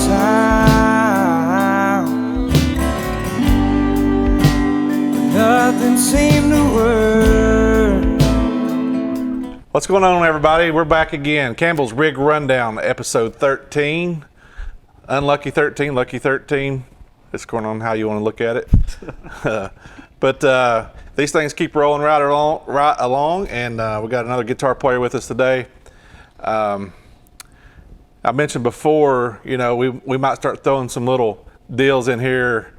sound, nothing seemed to work. What's going on, everybody? We're back again. Campbell's Rig Rundown, episode 13. Unlucky 13, lucky 13. It's going on how you want to look at it. But these things keep rolling right along, and we got another guitar player with us today. I mentioned before, you know, we might start throwing some little deals in here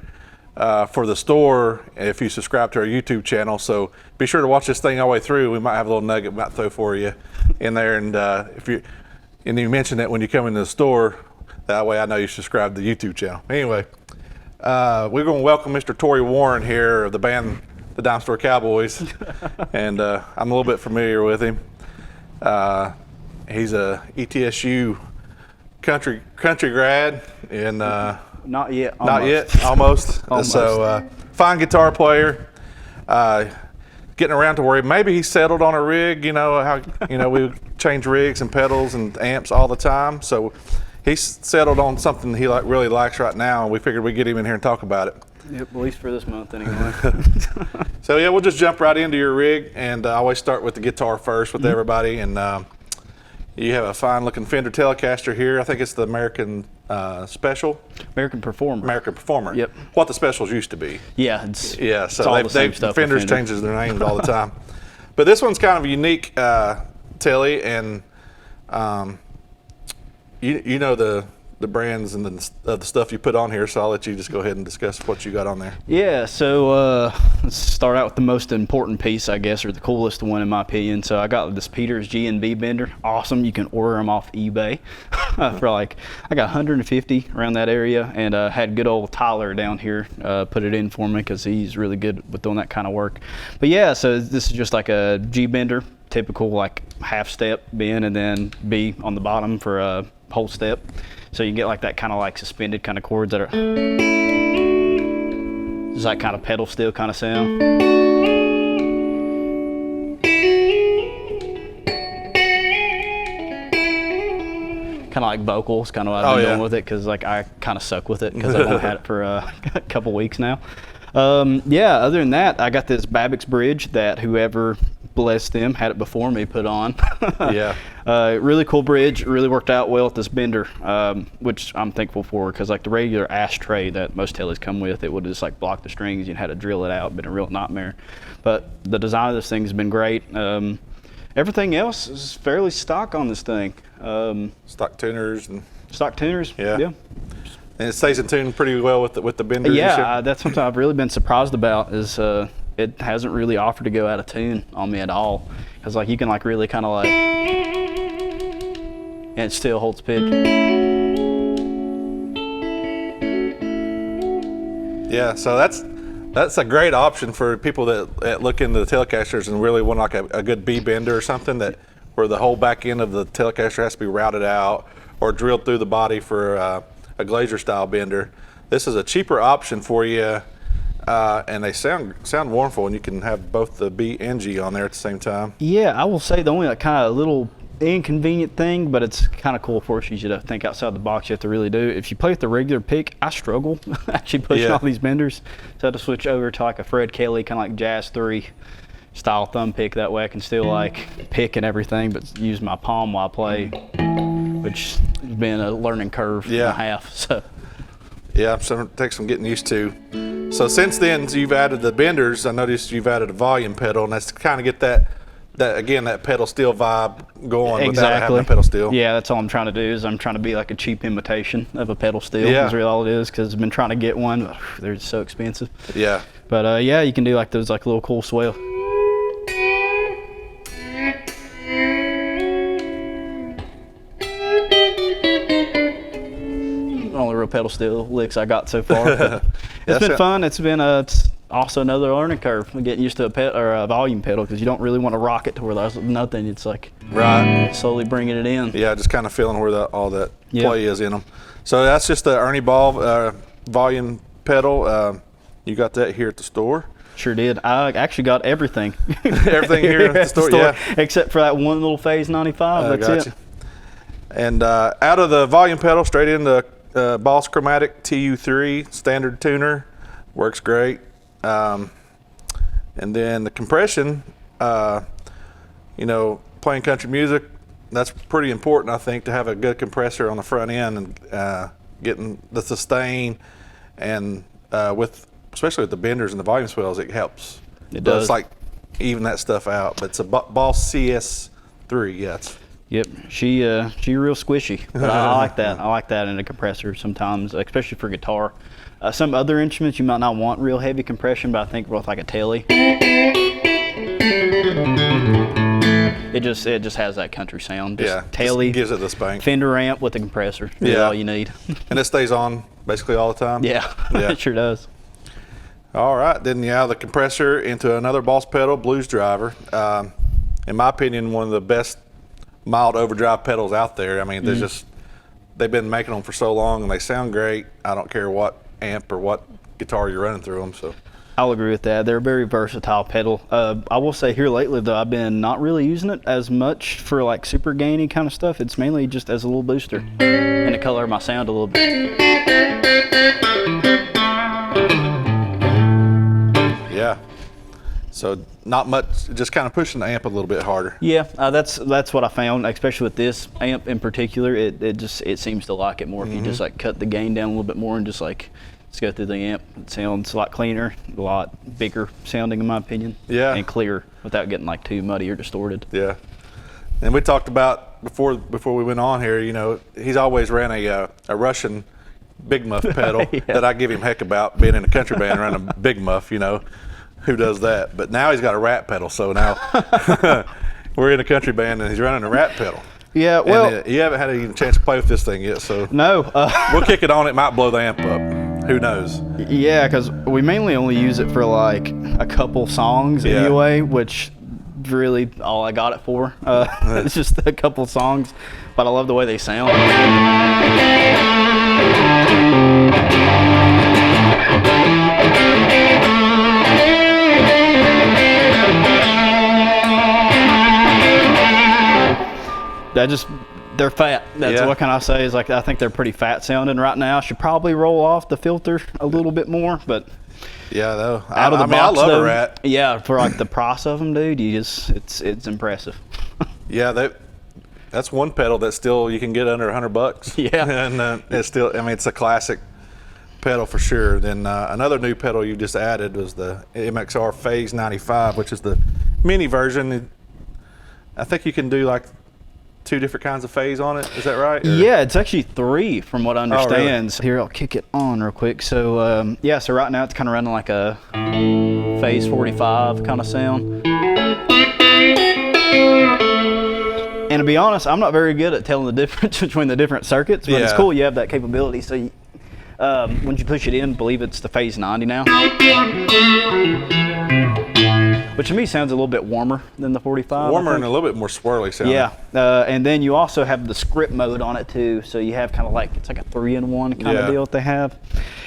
for the store if you subscribe to our YouTube channel. So be sure to watch this thing all the way through. We might have a little nugget we might throw for you in there, and you mention it when you come into the store. That way I know you subscribe to the YouTube channel. Anyway, we're going to welcome Mr. Torrey Warren here of the band, the Dime Store Cowboys, and I'm a little bit familiar with him. He's a ETSU country grad, and not yet. Almost. So fine guitar player. Getting around to where maybe he's settled on a rig. You know how we change rigs and pedals and amps all the time. So he's settled on something he really likes right now, and we figured we'd get him in here and talk about it. Yep, at least for this month anyway. So yeah, we'll just jump right into your rig, and I always start with the guitar first with everybody. And you have a fine looking Fender Telecaster here. I think it's the American Special. American Performer. Yep. What the Specials used to be. Yeah. So all the same stuff. Fender's changes their names all the time. But this one's kind of a unique Telly, and you know the brands and the stuff you put on here, so I'll let you just go ahead and discuss what you got on there. Yeah, so let's start out with the most important piece, I guess, or the coolest one in my opinion. So I got this Peters G&B bender. Awesome. You can order them off eBay for I got 150 around that area, and had good old Tyler down here put it in for me because he's really good with doing that kind of work. But yeah, so this is just like a G bender, typical like half step bend and then B on the bottom for a whole step. So you get like that kind of like suspended kind of chords that are just like kind of pedal steel kind of sound. Kind of like vocals, kind of what I've been doing with it, because like I kind of suck with it because I've only had it for a couple weeks now. Yeah, other than that, I got this Babbitt's bridge that whoever, bless them, had it before me put on. Yeah. Really cool bridge. Really worked out well with this bender, which I'm thankful for, because like the regular ashtray that most Tellys come with, it would just like block the strings. You had to drill it out. Been a real nightmare. But the design of this thing has been great. Everything else is fairly stock on this thing. Stock tuners. Yeah. And it stays in tune pretty well with the bender. Yeah, that's something I've really been surprised about, is it hasn't really offered to go out of tune on me at all. Because like you can like really kind of like, and it still holds pitch. Yeah, so that's a great option for people that look into the Telecasters and really want like a good B bender or something, that where the whole back end of the Telecaster has to be routed out or drilled through the body for a Glazer style bender. This is a cheaper option for you. And they sound wonderful, and you can have both the B and G on there at the same time. Yeah, I will say the only like kind of little inconvenient thing, but it's kind of cool for you to think outside the box. You have to really do. If you play with the regular pick, I struggle actually pushing all these benders, so I had to switch over to like a Fred Kelly kind of like Jazz 3 style thumb pick. That way I can still like pick and everything, but use my palm while I play, which has been a learning curve and a half. So. Yeah, so it takes some getting used to. So since then, you've added the benders. I noticed you've added a volume pedal, and that's to kind of get that pedal steel vibe going without having a pedal steel. Yeah, that's all I'm trying to do. Is I'm trying to be like a cheap imitation of a pedal steel. Yeah. Is really all it is, because I've been trying to get one. But they're so expensive. Yeah. But yeah, you can do like those like little cool swell. Only real pedal steel licks I got so far. It's been fun. It's been it's also another learning curve. Getting used to a volume pedal, because you don't really want to rock it to where there's nothing. It's like slowly bringing it in. Yeah, just kind of feeling where all that play is in them. So that's just the Ernie Ball volume pedal. You got that here at the store. Sure did. I actually got everything. Everything here at the store, yeah. Except for that one little Phase 95. That's it. And out of the volume pedal, straight into Boss Chromatic TU3 standard tuner, works great. And then the compression, you know, playing country music, that's pretty important, I think, to have a good compressor on the front end and getting the sustain, and especially with the benders and the volume swells, it helps. It does. It's like even that stuff out. But it's a Boss CS3, yeah. Yep, she real squishy, but I like that. I like that in a compressor sometimes, especially for guitar. Some other instruments you might not want real heavy compression, but I think with like a Telly, it just has that country sound. Just Telly gives it the spank. Fender amp with a compressor. Is all you need. And it stays on basically all the time. Yeah, it sure does. All right, then the compressor into another Boss pedal, Blues Driver. In my opinion, one of the best mild overdrive pedals out there. I mean, they've been making them for so long and they sound great. I don't care what amp or what guitar you're running through them. So I'll agree with that. They're a very versatile pedal. I will say here lately though, I've been not really using it as much for like super gainy kind of stuff. It's mainly just as a little booster and to color my sound a little bit. Yeah. So not much, just kind of pushing the amp a little bit harder. Yeah, that's what I found, especially with this amp in particular. It seems to like it more if you just like cut the gain down a little bit more and just go through the amp. It sounds a lot cleaner, a lot bigger sounding in my opinion. Yeah. And clear without getting like too muddy or distorted. Yeah. And we talked about before we went on here, you know, he's always ran a Russian big muff pedal that I give him heck about, being in a country band running a big muff, you know. Who does that? But now he's got a rat pedal, so now we're in a country band and he's running a rat pedal. Yeah, well, and, you haven't had a chance to play with this thing yet, so no. We'll kick it on. It might blow the amp up. Who knows? Yeah, because we mainly only use it for like a couple songs anyway, which really all I got it for. It's just a couple songs, but I love the way they sound. They're fat. That's what can I say is like I think they're pretty fat sounding right now. I should probably roll off the filter a little bit more, but yeah, though out of the box, I love though, a rat. Yeah, for like the price of them, dude, it's impressive. Yeah, that's one pedal that still you can get under $100. Yeah, and it's still, I mean, it's a classic pedal for sure. Then another new pedal you just added was the MXR Phase 95, which is the mini version. I think you can do like 2 different kinds of phase on it. Is that right? Or? Yeah, it's actually 3 from what I understand. Oh, really? Here, I'll kick it on real quick. So yeah, so right now it's kind of running like a Phase 45 kind of sound. And to be honest, I'm not very good at telling the difference between the different circuits, but it's cool you have that capability. So you, when you push it in, I believe it's the Phase 90 now. Which to me sounds a little bit warmer than the 45. Warmer and a little bit more swirly sounding. Yeah, and then you also have the script mode on it too, so you have kind of like, it's like a 3-in-1 kind of deal that they have.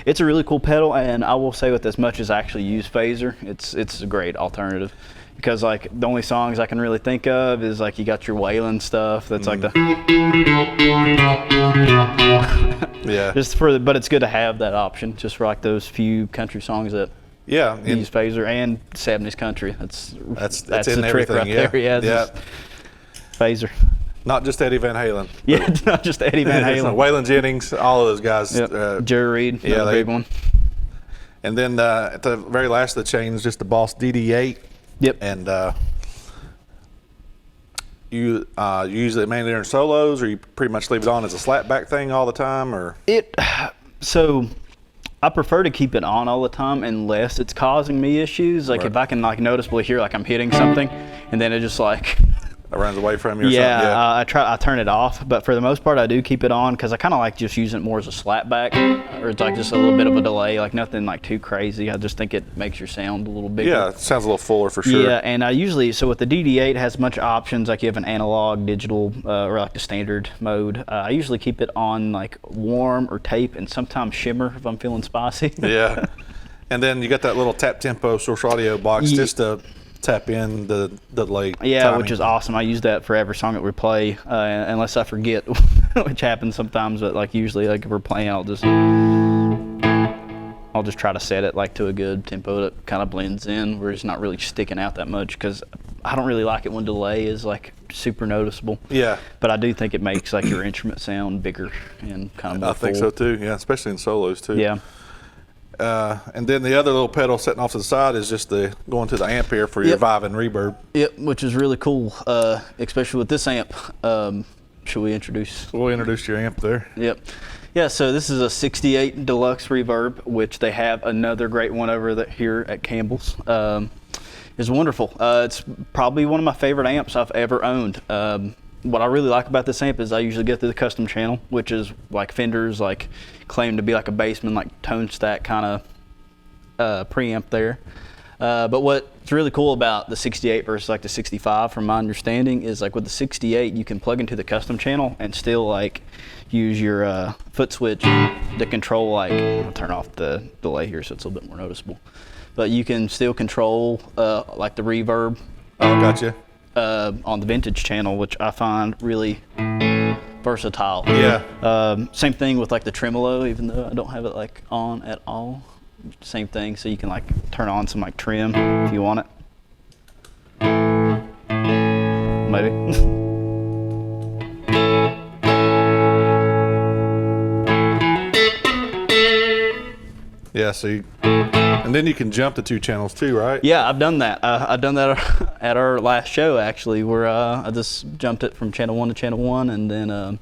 It's a really cool pedal, and I will say with as much as I actually use phaser, it's a great alternative. Because like the only songs I can really think of is like you got your Waylon stuff that's like the but it's good to have that option just for like those few country songs that use phaser and 70s country. That's in the trick everything, right there. Yeah. Phaser. Not just Eddie Van Halen. Yeah, not just Eddie Van Halen. Waylon Jennings, all of those guys. Yep. Jerry Reed, the big one. And then at the very last of the chain is just the Boss DD8. Yep. And you use it mainly during solos, or you pretty much leave it on as a slapback thing all the time, or? So I prefer to keep it on all the time unless it's causing me issues. Like if I can like noticeably hear like I'm hitting something, and then it just like it runs away from you or something. I turn it off, but for the most part I do keep it on because I kind of like just using it more as a slapback, or it's like just a little bit of a delay, like nothing like too crazy. I just think it makes your sound a little bigger. Yeah, it sounds a little fuller for sure. Yeah, and I usually, so with the DD8 it has a bunch of options, like you have an analog, digital, or like the standard mode. I usually keep it on like warm or tape, and sometimes shimmer if I'm feeling spicy. Yeah, and then you got that little tap tempo source audio box just to tap in the delay timing. Which is awesome. I use that for every song that we play, unless I forget which happens sometimes. But like usually, like if we're playing, I'll just try to set it like to a good tempo that kind of blends in, where it's not really sticking out that much, because I don't really like it when delay is like super noticeable. Yeah. But I do think it makes like your instrument sound bigger and kind of more I think full. so too. Yeah, especially in solos too. Yeah. And then the other little pedal sitting off to the side is just going to the amp here for your vibe and reverb. Yep, which is really cool, especially with this amp. Should we introduce? We'll introduce your amp there. Yep. Yeah, so this is a 68 Deluxe Reverb, which they have another great one over here at Campbell's. It's wonderful. It's probably one of my favorite amps I've ever owned. What I really like about this amp is I usually get through the custom channel, which is like Fender's like claim to be like a Bassman, like tone stack kind of preamp there. But what's really cool about the 68 versus like the 65, from my understanding, is like with the 68 you can plug into the custom channel and still like use your foot switch to control, like, I'll turn off the delay here so it's a little bit more noticeable, but you can still control like the reverb. Oh, gotcha. On the vintage channel, which I find really versatile. Yeah. Same thing with like the tremolo, even though I don't have it like on at all. Same thing, so you can like turn on some like trim if you want it. Maybe. Yeah, so and then you can jump to 2 channels too, right? Yeah, I've done that. I've done that at our last show, actually, where I just jumped it from channel 1 to channel 1, and then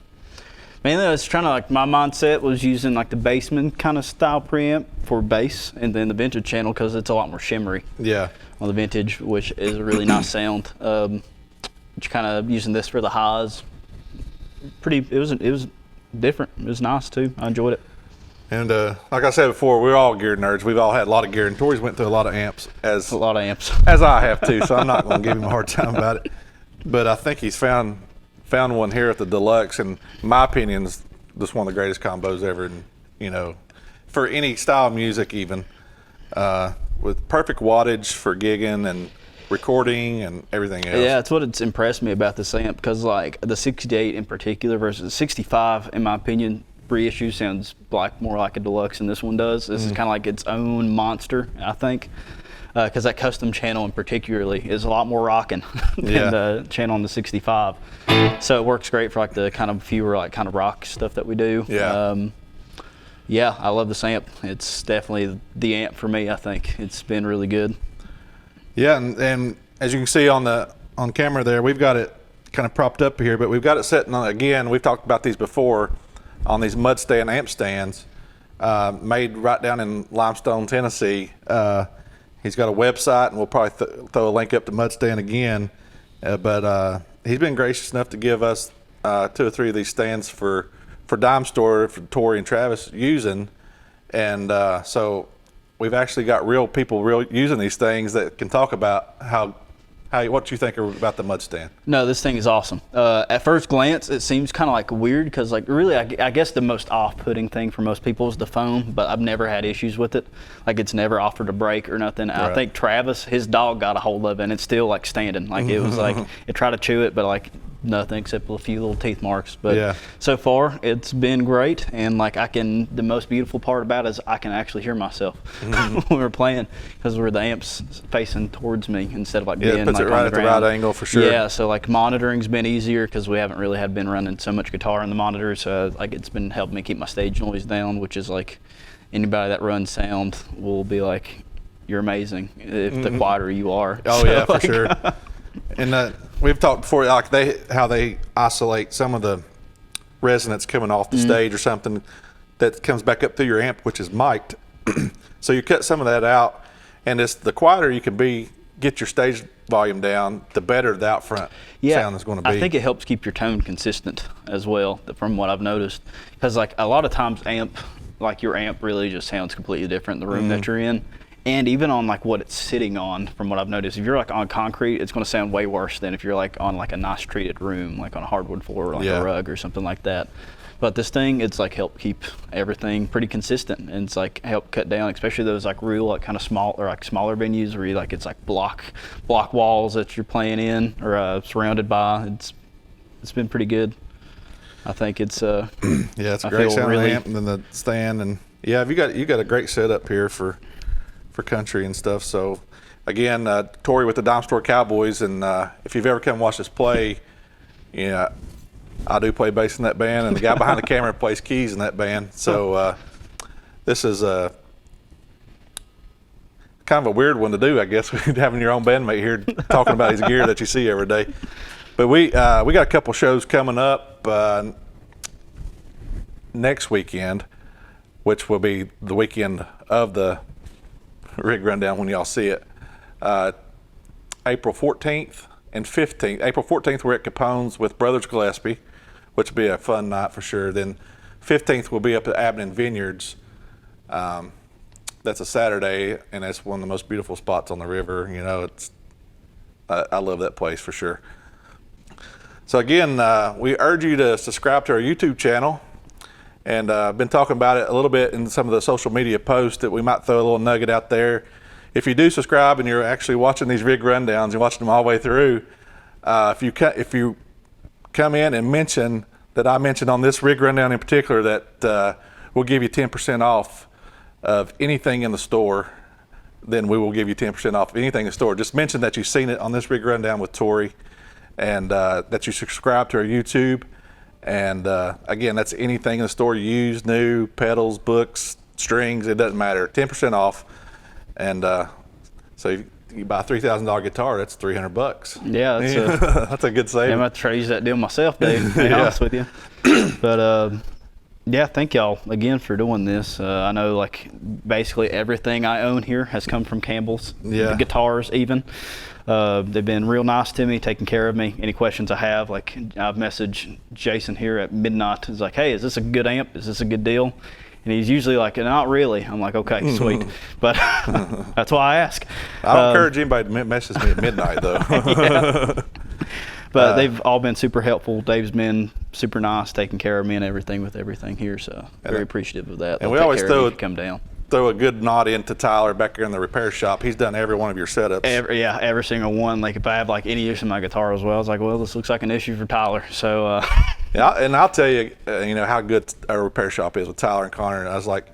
mainly I was trying to, like, my mindset was using like the Bassman kind of style preamp for bass, and then the vintage channel because it's a lot more shimmery. Yeah. On the vintage, which is a really nice sound. Just kind of using this for the highs. It was different. It was nice too. I enjoyed it. And like I said before, we're all gear nerds. We've all had a lot of gear, and Torrey's went through a lot of amps, as I have too. So I'm not going to give him a hard time about it. But I think he's found one here at the Deluxe, and in my opinion, is just one of the greatest combos ever. And you know, for any style of music, even with perfect wattage for gigging and recording and everything else. Yeah, it's what it's impressed me about this amp, because like the 68 in particular versus the 65, in my opinion, reissue sounds more like a Deluxe than this one does. This is kind of like its own monster, I think, because that custom channel in particularly is a lot more rocking than the channel on the 65. So it works great for like the kind of fewer like kind of rock stuff that we do. Yeah. Yeah, I love this amp. It's definitely the amp for me. I think it's been really good. Yeah, and as you can see on camera there, we've got it kind of propped up here, but we've got it sitting on, again, we've talked about these before, on these mud stand amp stands, made right down in Limestone, Tennessee. He's got a website, and we'll probably throw a link up to Mud Stand again. But he's been gracious enough to give us 2 or 3 of these stands for Dime Store, for Torrey and Travis using. And so we've actually got real people using these things that can talk about what you think about the mud stand. No, this thing is awesome. At first glance, it seems kind of like weird, because like really, I guess the most off-putting thing for most people is the foam, but I've never had issues with it. Like, it's never offered a break or nothing. Right. I think Travis, his dog got a hold of it, and it's still like standing. Like, it was like, it tried to chew it, but like nothing except a few little teeth marks. But so far, it's been great. And like, the most beautiful part about it is I can actually hear myself when we're playing, because the amp's facing towards me instead of like being it puts like it right at the right angle for sure. Yeah, so like monitoring's been easier, because we haven't really been running so much guitar in the monitor. So like, it's been helping me keep my stage noise down, which is like, anybody that runs sound will be like, you're amazing if the quieter you are. Oh, so, yeah, for sure. And we've talked before, like how they isolate some of the resonance coming off the stage or something that comes back up through your amp, which is mic'd. So you cut some of that out, and the quieter you can get your stage volume down, the better the out front sound is going to be. I think it helps keep your tone consistent as well, from what I've noticed, because like a lot of times your amp really just sounds completely different in the room that you're in. And even on like what it's sitting on, from what I've noticed, if you're like on concrete, it's going to sound way worse than if you're like on like a nice treated room, like on a hardwood floor, or like a rug or something like that. But this thing, it's like helped keep everything pretty consistent, and it's like helped cut down, especially those like real like kind of smaller venues where it's like block walls that you're playing in or surrounded by. It's been pretty good. I think it's Yeah, it's a I great feel sound really- amp and then the stand, and yeah, you got a great setup here for country and stuff. So again, Torrey with the Dime Store Cowboys, and if you've ever come watch us play, yeah, I do play bass in that band, and the guy behind the camera plays keys in that band. So this is kind of a weird one to do, I guess, having your own bandmate here talking about his gear that you see every day. But we got a couple shows coming up next weekend, which will be the weekend of the rig rundown when y'all see it. April 14th and 15th. April 14th we're at Capone's with Brothers Gillespie, which will be a fun night for sure. Then 15th we'll be up at Abingdon Vineyards. That's a Saturday, and that's one of the most beautiful spots on the river. You know, I love that place for sure. So again, we urge you to subscribe to our YouTube channel, and I've been talking about it a little bit in some of the social media posts that we might throw a little nugget out there. If you do subscribe and you're actually watching these rig rundowns and watching them all the way through, if you come in and mention that I mentioned on this rig rundown in particular that we'll give you 10% off of anything in the store, then we will give you 10% off of anything in the store. Just mention that you've seen it on this rig rundown with Torrey, and that you subscribe to our YouTube. And again, that's anything in the store you use, new, pedals, books, strings, it doesn't matter. 10% off. And so you buy a $3,000 guitar, that's $300. Yeah, that's a good saving. I'm going to try to use that deal myself, Dave, to be honest with you. But yeah, thank y'all again for doing this. I know like basically everything I own here has come from Campbell's. Yeah. The guitars even. They've been real nice to me, taking care of me. Any questions I have, like I've messaged Jason here at midnight. He's like, hey, is this a good amp? Is this a good deal? And he's usually like, not really. I'm like, okay, sweet. But that's why I ask. I don't encourage anybody to message me at midnight though. Yeah. But they've all been super helpful. Dave's been super nice, taking care of me and everything with everything here. So very appreciative of that. And we always come down. Throw a good nod into Tyler back here in the repair shop. He's done every one of your setups. Every single one. Like if I have like any issue with my guitar as well, I was like, well, this looks like an issue for Tyler. So yeah, and I'll tell you, you know how good our repair shop is with Tyler and Connor. And I was like,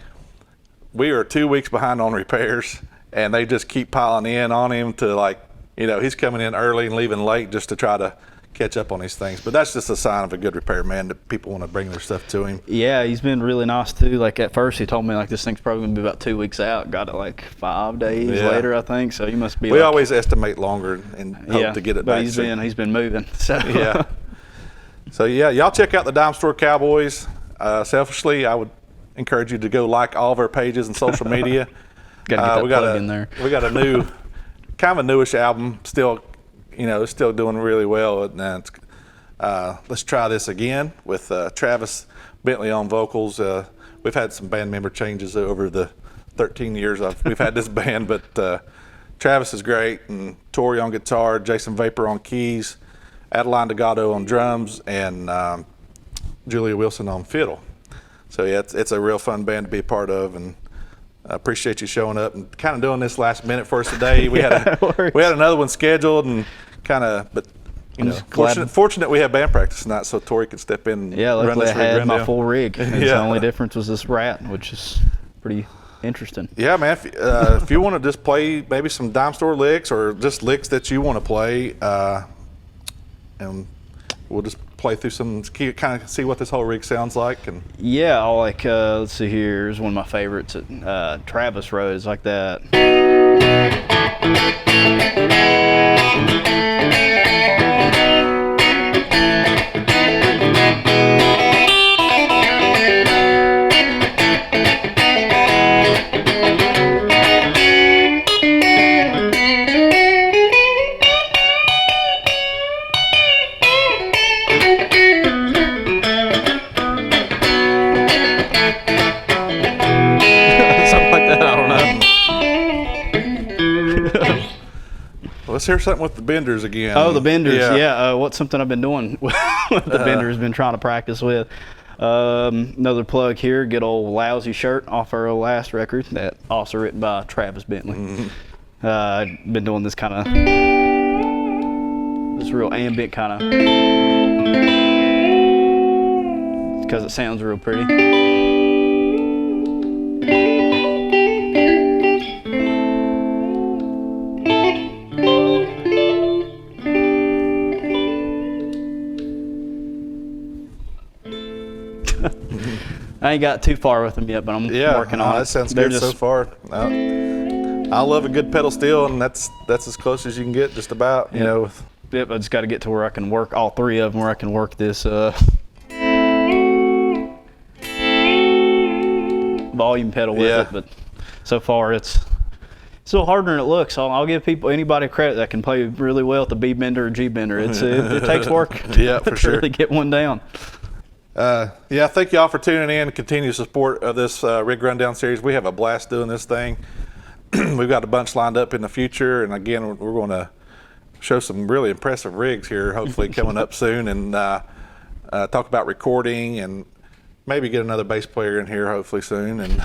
we are 2 weeks behind on repairs, and they just keep piling in on him to like, you know, he's coming in early and leaving late just to try to catch up on these things. But that's just a sign of a good repairman that people want to bring their stuff to him. Yeah, he's been really nice too. Like at first he told me like this thing's probably gonna be about 2 weeks out. Got it like 5 days later, I think. So he must be. We like, always estimate longer and hope to get it but back. he's been moving. So yeah. So yeah, y'all check out the Dime Store Cowboys. Selfishly, I would encourage you to go like all of our pages and social media. Gotta get that plug in there. We got a new, kind of a newish album. Still, you know, it's still doing really well. And it's, let's try this again with Travis Bentley on vocals. We've had some band member changes over the 13 years we've had this band, but Travis is great, and Torrey on guitar, Jason Vapor on keys, Adeline Delgado on drums, and Julia Wilson on fiddle. So yeah, it's a real fun band to be a part of, and I appreciate you showing up and kind of doing this last minute for us today. We had another one scheduled, and but you know, fortunate we have band practice tonight, so Torrey could step in. Yeah, and run luckily this I had rig my full rig. Yeah. The only difference was this Rat, which is pretty interesting. Yeah, man. If you want to just play maybe some Dime Store licks or just licks that you want to play, and we'll just play through some, kind of see what this whole rig sounds like. And yeah, I'll like let's see here. Here's one of my favorites. Travis wrote is like that. let's hear something with the benders again. Oh, the benders. Yeah. What's something I've been doing with the benders, been trying to practice with. Another plug here, good old Lousy Shirt off our last record, that also written by Travis Bentley. Been doing this kind of, this real ambient kind of. because it sounds real pretty. I ain't got too far with them yet, but I'm working on it. That sounds good so far. I love a good pedal steel, and that's as close as you can get, just about. You know. Yep, I just got to get to where I can work all three of them, where I can work this volume pedal with it. But so far, it's still harder than it looks. So I'll give anybody credit that can play really well at the B bender or G bender. It takes work for sure. really get one down. Thank y'all for tuning in and continue support of this Rig Rundown series. We have a blast doing this thing. We've got a bunch lined up in the future, and again, we're going to show some really impressive rigs here, hopefully coming up soon, and talk about recording and maybe get another bass player in here hopefully soon. And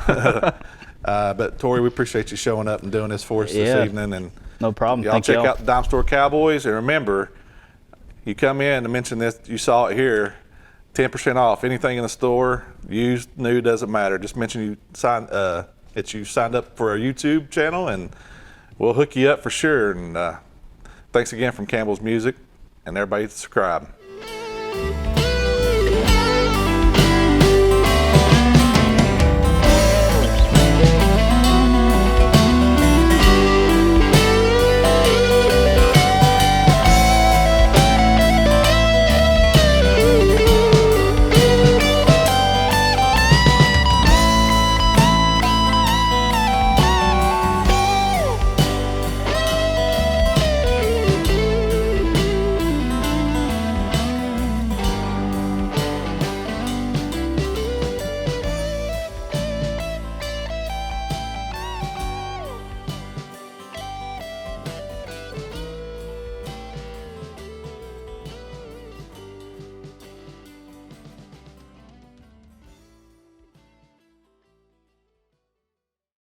but Torrey, we appreciate you showing up and doing this for us this evening. And no problem. Y'all check out the Dime Store Cowboys, and remember, you come in and mention this, you saw it here. 10% off anything in the store, used, new, doesn't matter. Just mention you signed up for our YouTube channel, and we'll hook you up for sure. And thanks again from Campbell's Music, and everybody subscribe.